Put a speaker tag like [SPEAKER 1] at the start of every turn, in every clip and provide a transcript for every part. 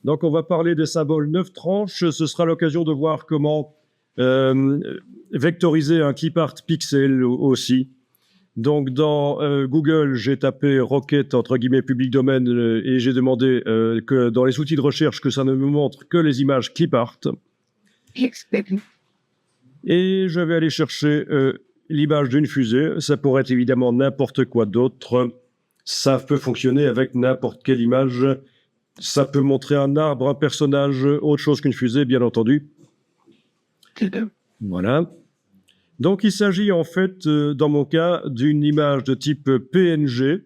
[SPEAKER 1] Donc, on va parler des symboles 9 tranches. Ce sera l'occasion de voir comment vectoriser un clipart pixel aussi. Donc, dans Google, j'ai tapé Rocket, entre guillemets, public domaine, et j'ai demandé que dans les outils de recherche, que ça ne me montre que les images clipart. Et je vais aller chercher l'image d'une fusée. Ça pourrait être évidemment n'importe quoi d'autre. Ça peut fonctionner avec n'importe quelle image. Ça peut montrer un arbre, un personnage, autre chose qu'une fusée, bien entendu. Voilà. Donc, il s'agit en fait, dans mon cas, d'une image de type PNG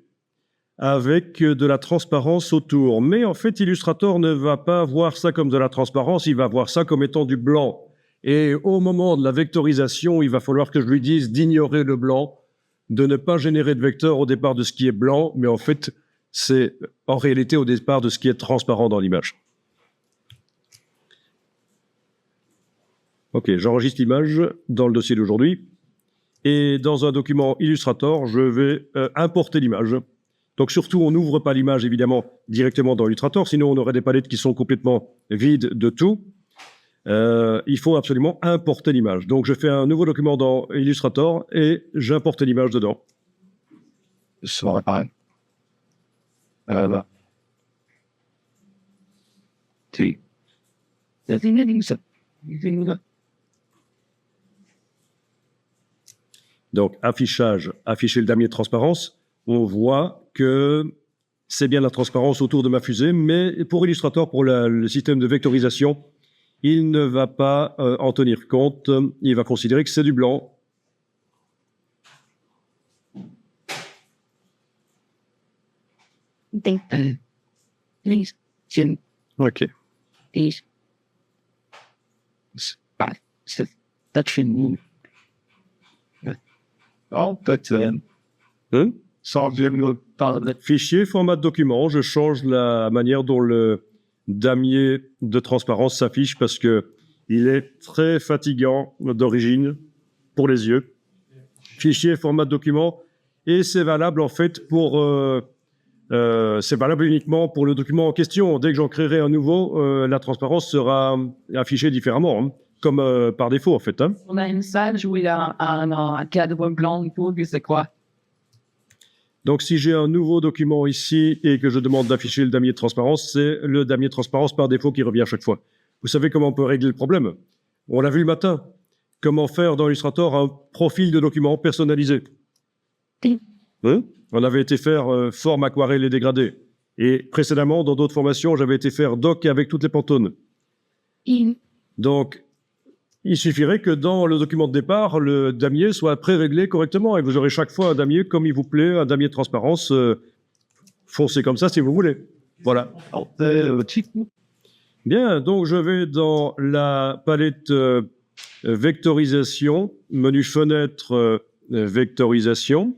[SPEAKER 1] avec de la transparence autour. Mais en fait, Illustrator ne va pas voir ça comme de la transparence, il va voir ça comme étant du blanc. Et au moment de la vectorisation, il va falloir que je lui dise d'ignorer le blanc, de ne pas générer de vecteur au départ de ce qui est blanc, mais en fait, c'est en réalité au départ de ce qui est transparent dans l'image. Ok, j'enregistre l'image dans le dossier d'aujourd'hui. Et dans un document Illustrator, je vais importer l'image. Donc surtout, on n'ouvre pas l'image, évidemment, directement dans Illustrator, sinon on aurait des palettes qui sont complètement vides de tout. Il faut absolument importer l'image. Donc je fais un nouveau document dans Illustrator et j'importe l'image dedans.
[SPEAKER 2] Ça va pareil. Là. Si.
[SPEAKER 1] Donc affichage, afficher le damier de transparence. On voit que c'est bien la transparence autour de ma fusée, mais pour Illustrator, pour le système de vectorisation, il ne va pas en tenir compte. Il va considérer que c'est du blanc. Ok. Fichier, format de document, je change la manière dont le damier de transparence s'affiche parce que il est très fatigant d'origine pour les yeux. Fichier, format de document, et c'est valable en fait pour... c'est valable uniquement pour le document en question. Dès que j'en créerai un nouveau, la transparence sera affichée différemment, hein, comme par défaut en fait. Hein.
[SPEAKER 3] On a une message où il y a un cadre blanc pour c'est quoi?
[SPEAKER 1] Donc si j'ai un nouveau document ici et que je demande d'afficher le damier de transparence, c'est le damier de transparence par défaut qui revient à chaque fois. Vous savez comment on peut régler le problème? On l'a vu le matin. Comment faire dans Illustrator un profil de document personnalisé? Hein? On avait été faire forme, aquarelle et dégradé. Et précédemment, dans d'autres formations, j'avais été faire doc avec toutes les pantones. Donc, il suffirait que dans le document de départ, le damier soit pré-réglé correctement et vous aurez chaque fois un damier comme il vous plaît, un damier de transparence foncé comme ça si vous voulez. Voilà. Bien, donc je vais dans la palette vectorisation, menu fenêtre vectorisation.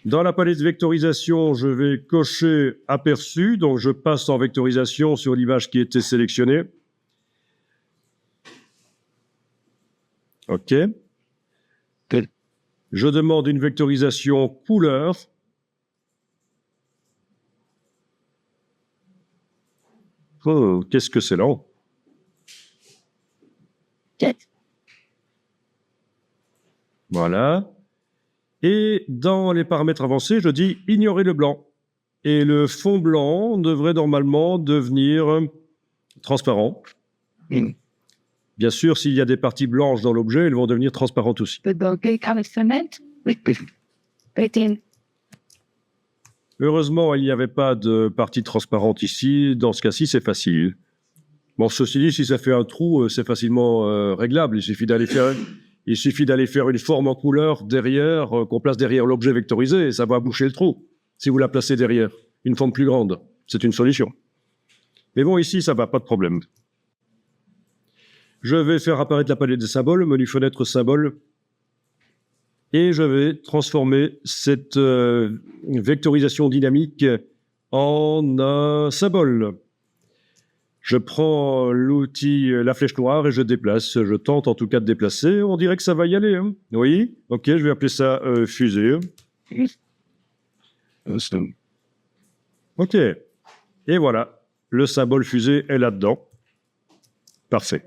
[SPEAKER 1] Dans la palette vectorisation, je vais cocher aperçu, donc je passe en vectorisation sur l'image qui était sélectionnée. OK. Je demande une vectorisation couleur. Oh, qu'est-ce que c'est là? Voilà. Et dans les paramètres avancés, je dis ignorer le blanc. Et le fond blanc devrait normalement devenir transparent. Bien sûr, s'il y a des parties blanches dans l'objet, elles vont devenir transparentes aussi. Heureusement, il n'y avait pas de partie transparente ici. Dans ce cas-ci, c'est facile. Bon, ceci dit, si ça fait un trou, c'est facilement réglable. Il suffit d'aller faire une forme en couleur derrière, qu'on place derrière l'objet vectorisé, et ça va boucher le trou. Si vous la placez derrière une forme plus grande, c'est une solution. Mais bon, ici, ça va, pas de problème. Je vais faire apparaître la palette des symboles, menu fenêtre symbole, et je vais transformer cette vectorisation dynamique en un symbole. Je prends l'outil, la flèche noire, et je déplace. Je tente en tout cas de déplacer. On dirait que ça va y aller. Hein. Oui, ok, je vais appeler ça fusée. OK. Et voilà, le symbole fusée est là-dedans. Parfait.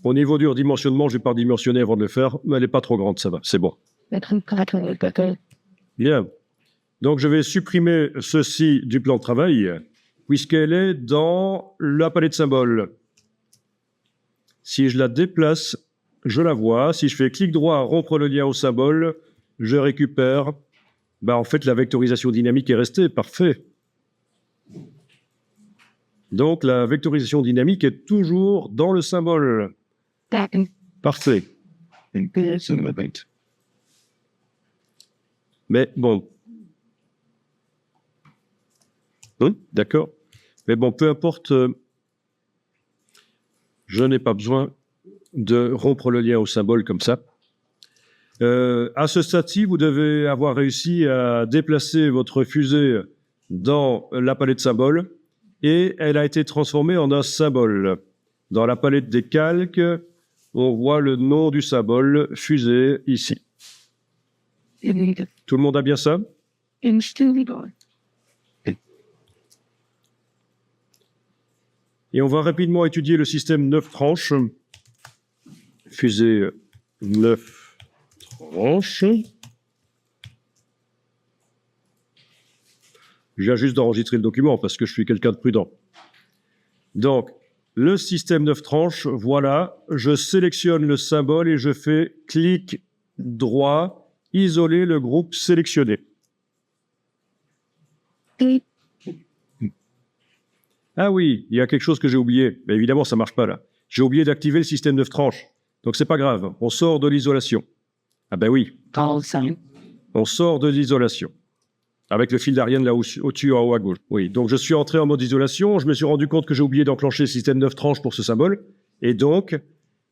[SPEAKER 1] Au niveau du redimensionnement, je n'ai pas redimensionné avant de le faire, mais elle n'est pas trop grande, ça va, c'est bon. Bien. Donc, je vais supprimer ceci du plan de travail, puisqu'elle est dans la palette de symboles. Si je la déplace, je la vois. Si je fais clic droit, rompre le lien au symbole, je récupère. En fait, la vectorisation dynamique est restée. Parfait. Donc, la vectorisation dynamique est toujours dans le symbole. Parfait. Mais bon. Oui, d'accord. Mais bon, peu importe, je n'ai pas besoin de rompre le lien au symbole comme ça. À ce stade-ci, vous devez avoir réussi à déplacer votre fusée dans la palette de symboles et elle a été transformée en un symbole. Dans la palette des calques, on voit le nom du symbole fusée ici. Tout le monde a bien ça? Et on va rapidement étudier le système 9 tranches. Fusée 9 tranches. Je viens juste d'enregistrer le document parce que je suis quelqu'un de prudent. Donc, le système 9 tranches, voilà, je sélectionne le symbole et je fais clic droit, isoler le groupe sélectionné. Ah oui, il y a quelque chose que j'ai oublié. Mais évidemment, ça ne marche pas là. J'ai oublié d'activer le système 9 tranches. Donc, c'est pas grave. On sort de l'isolation. Ah ben oui. On sort de l'isolation. Avec le fil d'Ariane là au-dessus, en haut à gauche. Oui, donc je suis entré en mode isolation. Je me suis rendu compte que j'ai oublié d'enclencher le système 9 tranches pour ce symbole. Et donc,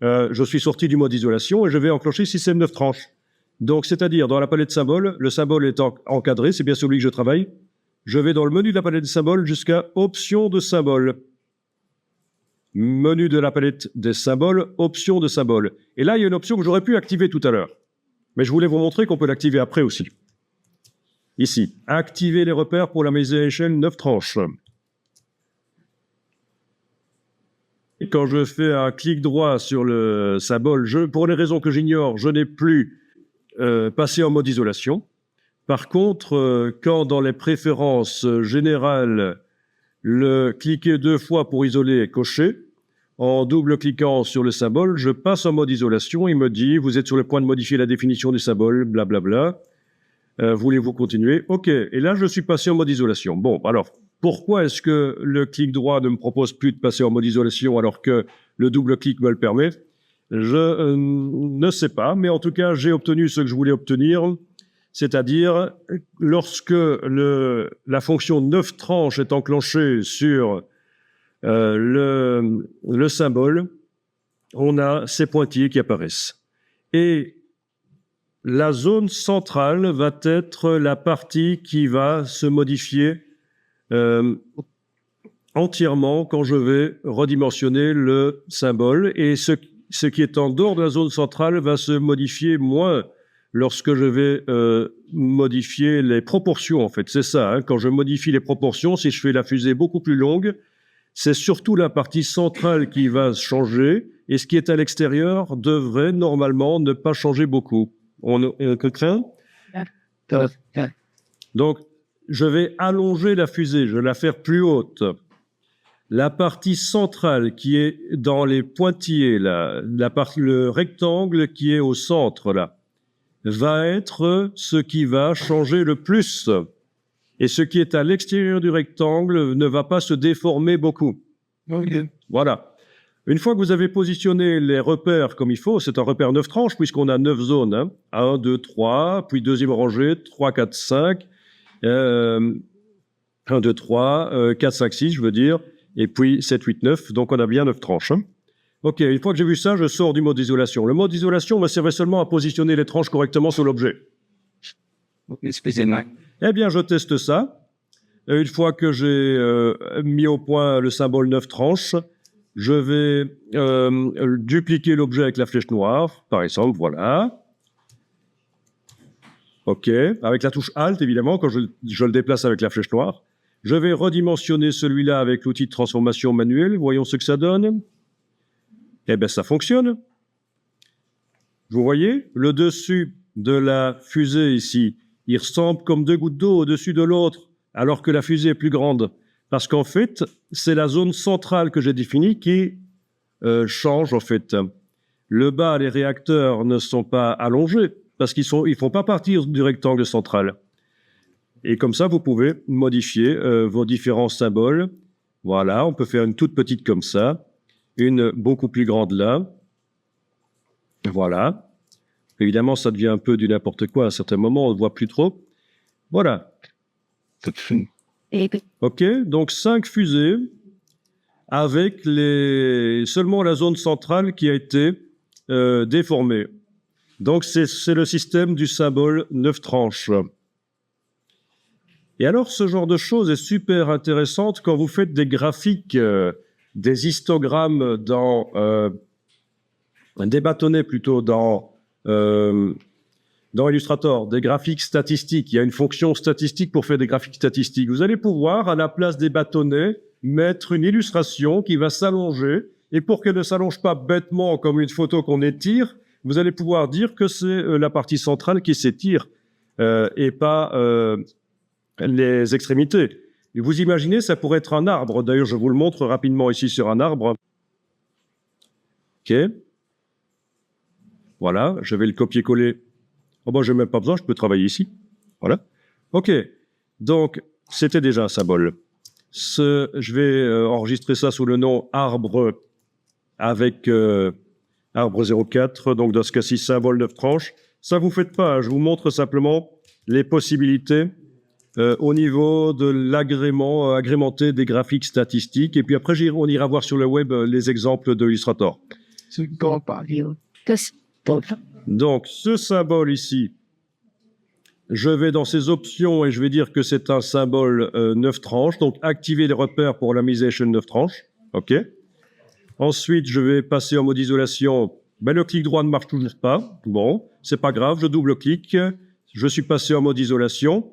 [SPEAKER 1] je suis sorti du mode isolation et je vais enclencher le système 9 tranches. Donc, c'est-à-dire, dans la palette de symboles, le symbole est encadré. C'est bien celui que je travaille. Je vais dans le menu de la palette des symboles jusqu'à Options de symboles. Menu de la palette des symboles, Options de symboles. Et là, il y a une option que j'aurais pu activer tout à l'heure. Mais je voulais vous montrer qu'on peut l'activer après aussi. Ici, activer les repères pour la mise à échelle 9 tranches. Et quand je fais un clic droit sur le symbole, pour les raisons que j'ignore, je n'ai plus passé en mode isolation. Par contre, quand dans les préférences générales, le cliquer 2 fois pour isoler est coché, en double-cliquant sur le symbole, je passe en mode isolation. Il me dit, vous êtes sur le point de modifier la définition du symbole, blablabla. Voulez-vous continuer? OK. Et là, je suis passé en mode isolation. Bon, alors, pourquoi est-ce que le clic droit ne me propose plus de passer en mode isolation alors que le double-clic me le permet? Je ne sais pas, mais en tout cas, j'ai obtenu ce que je voulais obtenir. C'est-à-dire, lorsque la fonction 9 tranches est enclenchée sur le symbole, on a ces pointillés qui apparaissent. Et la zone centrale va être la partie qui va se modifier entièrement quand je vais redimensionner le symbole. Et ce qui est en dehors de la zone centrale va se modifier moins lorsque je vais modifier les proportions, en fait. C'est ça, hein. Quand je modifie les proportions, si je fais la fusée beaucoup plus longue, c'est surtout la partie centrale qui va changer, et ce qui est à l'extérieur devrait normalement ne pas changer beaucoup. On craint? Donc, je vais allonger la fusée, je vais la faire plus haute. La partie centrale qui est dans les pointillés, là, le rectangle qui est au centre, là, va être ce qui va changer le plus. Et ce qui est à l'extérieur du rectangle ne va pas se déformer beaucoup. Okay. Voilà. Une fois que vous avez positionné les repères comme il faut, c'est un repère 9 tranches puisqu'on a 9 zones. Hein. 1, 2, 3, puis deuxième rangée, 3, 4, 5. 1, 2, 3, 4, 5, 6, je veux dire. Et puis 7, 8, 9. Donc on a bien 9 tranches. Hein. OK, une fois que j'ai vu ça, je sors du mode d'isolation. Le mode d'isolation me servait seulement à positionner les tranches correctement sur l'objet. Eh bien, je teste ça. Une fois que j'ai mis au point le symbole 9 tranches, je vais dupliquer l'objet avec la flèche noire, par exemple, voilà. OK, avec la touche Alt, évidemment, quand je le déplace avec la flèche noire. Je vais redimensionner celui-là avec l'outil de transformation manuelle. Voyons ce que ça donne. Eh bien, ça fonctionne. Vous voyez, le dessus de la fusée ici, il ressemble comme deux gouttes d'eau au-dessus de l'autre, alors que la fusée est plus grande. Parce qu'en fait, c'est la zone centrale que j'ai définie qui change, en fait. Le bas, les réacteurs ne sont pas allongés, parce qu'ils ne font pas partie du rectangle central. Et comme ça, vous pouvez modifier vos différents symboles. Voilà, on peut faire une toute petite comme ça, une beaucoup plus grande là. Voilà. Évidemment, ça devient un peu du n'importe quoi à un certain moment, on ne voit plus trop. Voilà. OK, donc 5 fusées avec seulement la zone centrale qui a été déformée. Donc, c'est le système du symbole 9 tranches. Et alors, ce genre de choses est super intéressante quand vous faites des graphiques, des histogrammes des bâtonnets plutôt dans Illustrator, des graphiques statistiques. Il y a une fonction statistique pour faire des graphiques statistiques. Vous allez pouvoir, à la place des bâtonnets, mettre une illustration qui va s'allonger. Et pour qu'elle ne s'allonge pas bêtement comme une photo qu'on étire, vous allez pouvoir dire que c'est la partie centrale qui s'étire et pas les extrémités. Et vous imaginez, ça pourrait être un arbre. D'ailleurs, je vous le montre rapidement ici sur un arbre. OK. Voilà, je vais le copier-coller. Oh ben, je n'ai même pas besoin, je peux travailler ici. Voilà. OK. Donc, c'était déjà un symbole. Je vais enregistrer ça sous le nom arbre avec arbre 04. Donc, dans ce cas-ci, symbole 9 tranches. Ça, vous ne faites pas. Je vous montre simplement les possibilités au niveau de l'agrément, agrémenter des graphiques statistiques. Et puis après, on ira voir sur le web les exemples de Illustrator. Donc, ce symbole ici, je vais dans ces options et je vais dire que c'est un symbole 9 tranches. Donc, activer les repères pour la misation 9 tranches. OK. Ensuite, je vais passer en mode isolation. Ben, le clic droit ne marche toujours pas. Bon, c'est pas grave, je double-clique. Je suis passé en mode isolation.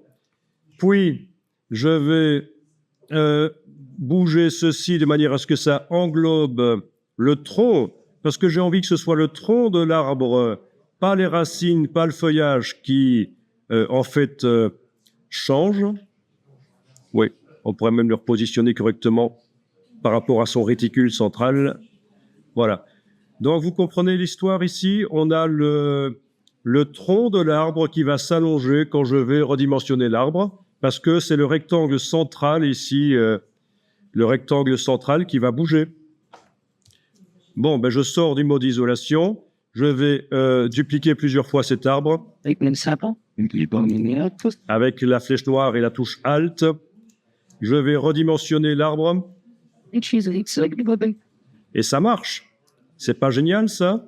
[SPEAKER 1] Puis, je vais bouger ceci de manière à ce que ça englobe le tronc, parce que j'ai envie que ce soit le tronc de l'arbre, pas les racines, pas le feuillage qui, en fait, change. Oui, on pourrait même le repositionner correctement par rapport à son réticule central. Voilà. Donc, vous comprenez l'histoire ici. On a le tronc de l'arbre qui va s'allonger quand je vais redimensionner l'arbre, parce que c'est le rectangle central ici, le rectangle central qui va bouger. Bon, ben je sors du mode isolation. Je vais dupliquer plusieurs fois cet arbre avec la flèche noire et la touche Alt. Je vais redimensionner l'arbre. Et ça marche. C'est pas génial, ça?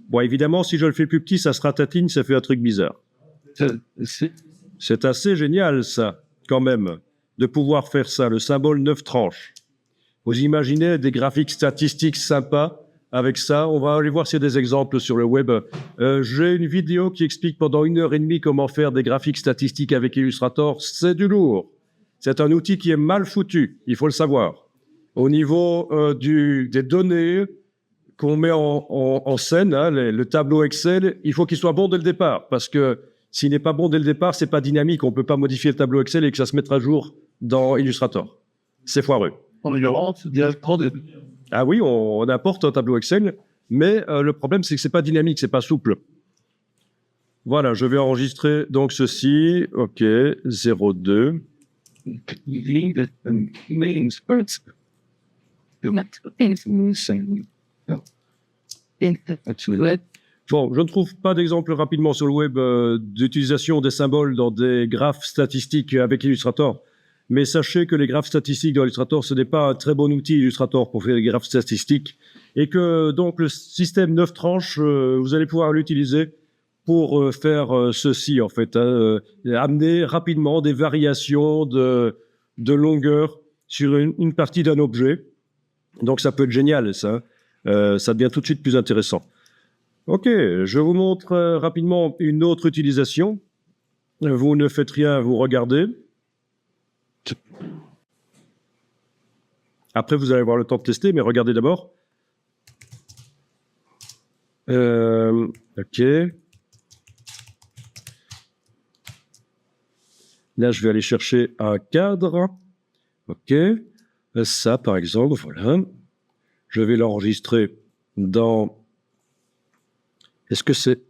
[SPEAKER 1] Bon, évidemment, si je le fais plus petit, ça se ratatine, ça fait un truc bizarre. C'est assez génial, ça, quand même, de pouvoir faire ça, le symbole 9 tranches. Vous imaginez des graphiques statistiques sympas avec ça? On va aller voir s'il y a des exemples sur le web. J'ai une vidéo qui explique pendant 1h30 comment faire des graphiques statistiques avec Illustrator. C'est du lourd. C'est un outil qui est mal foutu, il faut le savoir. Au niveau des données qu'on met en scène, hein, le tableau Excel, il faut qu'il soit bon dès le départ, parce que s'il n'est pas bon dès le départ, c'est pas dynamique. On peut pas modifier le tableau Excel et que ça se mette à jour dans Illustrator. C'est foireux. Ah oui, on importe un tableau Excel, mais le problème, c'est que c'est pas dynamique, c'est pas souple. Voilà, je vais enregistrer donc ceci. OK, 02. Bon, je ne trouve pas d'exemple rapidement sur le web d'utilisation des symboles dans des graphes statistiques avec Illustrator. Mais sachez que les graphes statistiques dans Illustrator, ce n'est pas un très bon outil Illustrator pour faire des graphes statistiques. Et que donc le système 9 tranches, vous allez pouvoir l'utiliser pour faire ceci en fait. Amener rapidement des variations de longueur sur une partie d'un objet. Donc ça peut être génial, ça. Ça devient tout de suite plus intéressant. OK, je vous montre rapidement une autre utilisation. Vous ne faites rien, vous regardez. Après, vous allez avoir le temps de tester, mais regardez d'abord. OK. Là, je vais aller chercher un cadre. OK. Ça, par exemple, voilà. Je vais l'enregistrer dans... Est-ce que c'est...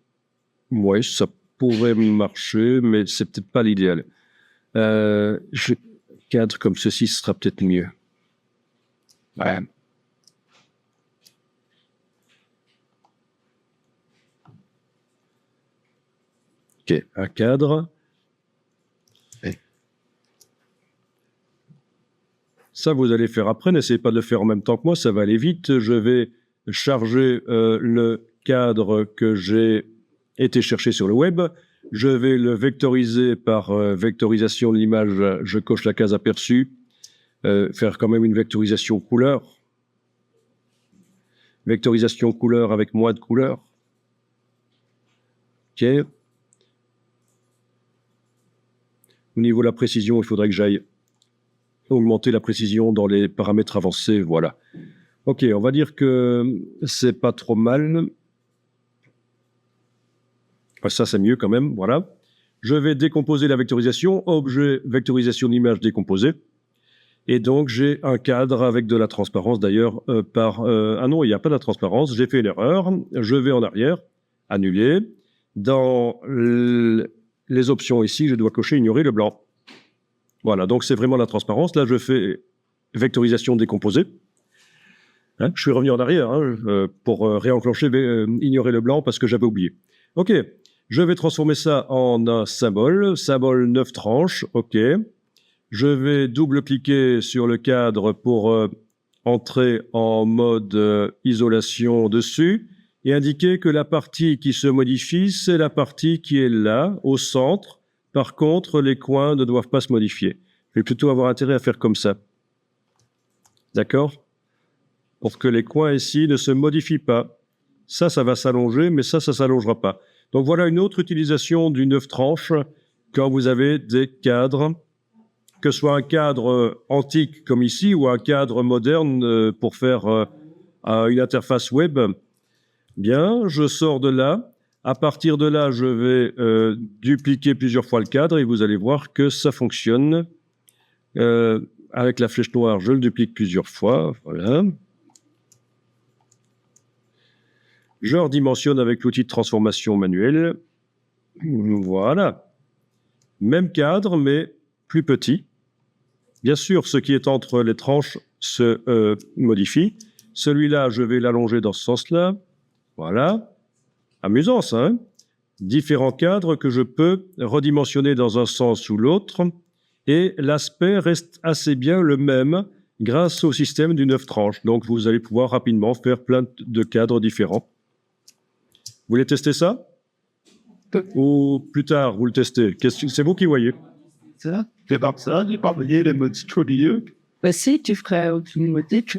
[SPEAKER 1] Oui, ça pourrait marcher, mais c'est peut-être pas l'idéal. Cadre comme ceci, ce sera peut-être mieux.
[SPEAKER 2] Ouais.
[SPEAKER 1] OK, un cadre.
[SPEAKER 2] Oui.
[SPEAKER 1] Ça, vous allez faire après. N'essayez pas de le faire en même temps que moi, ça va aller vite. Je vais charger le cadre que j'ai été chercher sur le web. Je vais le vectoriser par vectorisation de l'image. Je coche la case aperçue. Faire quand même une vectorisation couleur. Vectorisation couleur avec moins de couleurs. OK. Au niveau de la précision, il faudrait que j'aille augmenter la précision dans les paramètres avancés. Voilà. OK, on va dire que c'est pas trop mal. Ça, c'est mieux quand même. Voilà. Je vais décomposer la vectorisation. Objet, vectorisation d'image décomposée. Et donc, j'ai un cadre avec de la transparence. D'ailleurs, ah non, il n'y a pas de la transparence. J'ai fait une erreur. Je vais en arrière. Annuler. Dans les options ici, je dois cocher ignorer le blanc. Voilà, donc c'est vraiment la transparence. Là, je fais vectorisation décomposée. Hein, je suis revenu en arrière pour réenclencher ignorer le blanc parce que j'avais oublié. OK, je vais transformer ça en un symbole. Symbole 9 tranches. OK. Je vais double-cliquer sur le cadre pour entrer en mode isolation dessus et indiquer que la partie qui se modifie, c'est la partie qui est là, au centre. Par contre, les coins ne doivent pas se modifier. Je vais plutôt avoir intérêt à faire comme ça. D'accord? Pour que les coins ici ne se modifient pas. Ça va s'allonger, mais ça s'allongera pas. Donc voilà une autre utilisation du 9 tranches quand vous avez des cadres, que ce soit un cadre antique comme ici ou un cadre moderne pour faire une interface web. Bien, je sors de là. À partir de là, je vais dupliquer plusieurs fois le cadre et vous allez voir que ça fonctionne. Avec la flèche noire, je le duplique plusieurs fois. Voilà. Je redimensionne avec l'outil de transformation manuelle. Voilà. Même cadre, mais plus petit. Bien sûr, ce qui est entre les tranches se modifie. Celui-là, je vais l'allonger dans ce sens-là. Voilà. Amusant, ça, hein? Différents cadres que je peux redimensionner dans un sens ou l'autre. Et l'aspect reste assez bien le même grâce au système du 9 tranches. Donc, vous allez pouvoir rapidement faire plein de cadres différents. Vous voulez tester ça? Ou plus tard, vous le testez? C'est vous qui voyez.
[SPEAKER 3] Ça?
[SPEAKER 2] C'est pas ça, j'ai pas voyé les motifs au milieu.
[SPEAKER 3] Ben, si tu ferais une motif,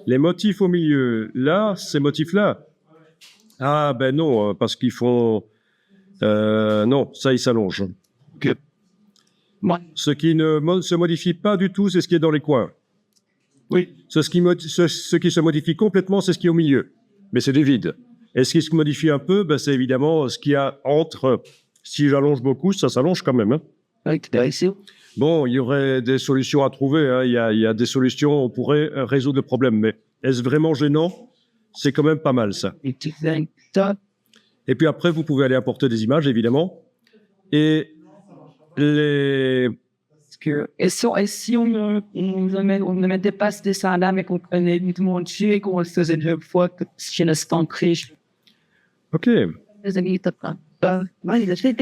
[SPEAKER 1] Les motifs au milieu, là, ces motifs-là. Ah, ben non, parce qu'ils font... non, ça, ils s'allongent.
[SPEAKER 2] Ok.
[SPEAKER 3] moi,
[SPEAKER 1] Ce qui ne se modifie pas du tout, c'est ce qui est dans les coins.
[SPEAKER 2] Oui.
[SPEAKER 1] Ce qui se modifie complètement, c'est ce qui est au milieu. Mais c'est des vides. Et ce qui se modifie un peu, ben, c'est évidemment ce qu'il y a entre. Si j'allonge beaucoup, ça s'allonge quand même. Hein.
[SPEAKER 3] avec ici,
[SPEAKER 1] Bon, il y aurait des solutions à trouver. Hein. Il y a des solutions, on pourrait résoudre le problème. Mais est-ce vraiment gênant? C'est quand même pas mal, ça.
[SPEAKER 3] et tu fais ça,
[SPEAKER 1] Et puis après, vous pouvez aller apporter des images, évidemment. Et les...
[SPEAKER 3] et si on ne mettait pas ce dessin-là, mais qu'on prenait uniquement dessus et qu'on le faisait deux fois, que chez l'instant riche,
[SPEAKER 1] OK.
[SPEAKER 3] les amis, t'as pas. Ouais, il a fait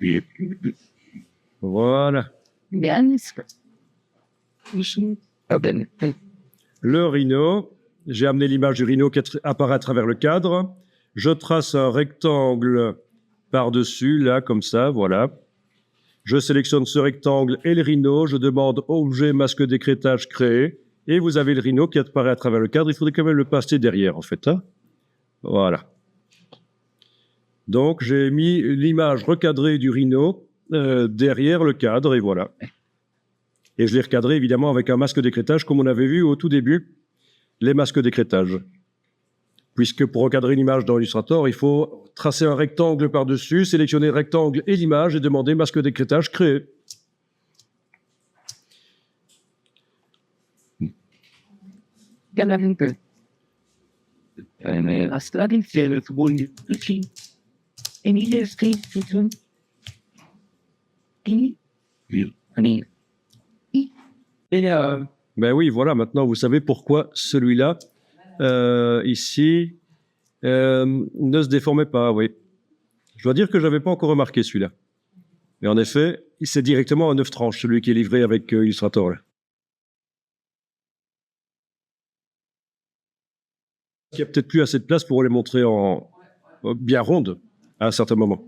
[SPEAKER 2] Oui.
[SPEAKER 1] Voilà.
[SPEAKER 3] bien.
[SPEAKER 1] Le rhino. J'ai amené l'image du rhino qui apparaît à travers le cadre. Je trace un rectangle par-dessus, là, comme ça, voilà. Je sélectionne ce rectangle et le rhino. Je demande objet masque d'écrêtage créé. Et vous avez le rhino qui apparaît à travers le cadre. Il faudrait quand même le passer derrière, en fait. Hein. Voilà. Donc, j'ai mis l'image recadrée du rhino derrière le cadre, et voilà. Et je l'ai recadré évidemment avec un masque d'écrêtage, comme on avait vu au tout début, les masques d'écrêtage. Puisque pour recadrer une image dans Illustrator, il faut tracer un rectangle par-dessus, sélectionner le rectangle et l'image et demander masque d'écrêtage créé. Ben oui, voilà, maintenant vous savez pourquoi celui-là, ici, ne se déformait pas, oui. Je dois dire que je n'avais pas encore remarqué celui-là. Mais en effet, c'est directement un 9 tranches, celui qui est livré avec Illustrator. Là. Il n'y a peut-être plus assez de place pour les montrer en bien ronde à un certain moment.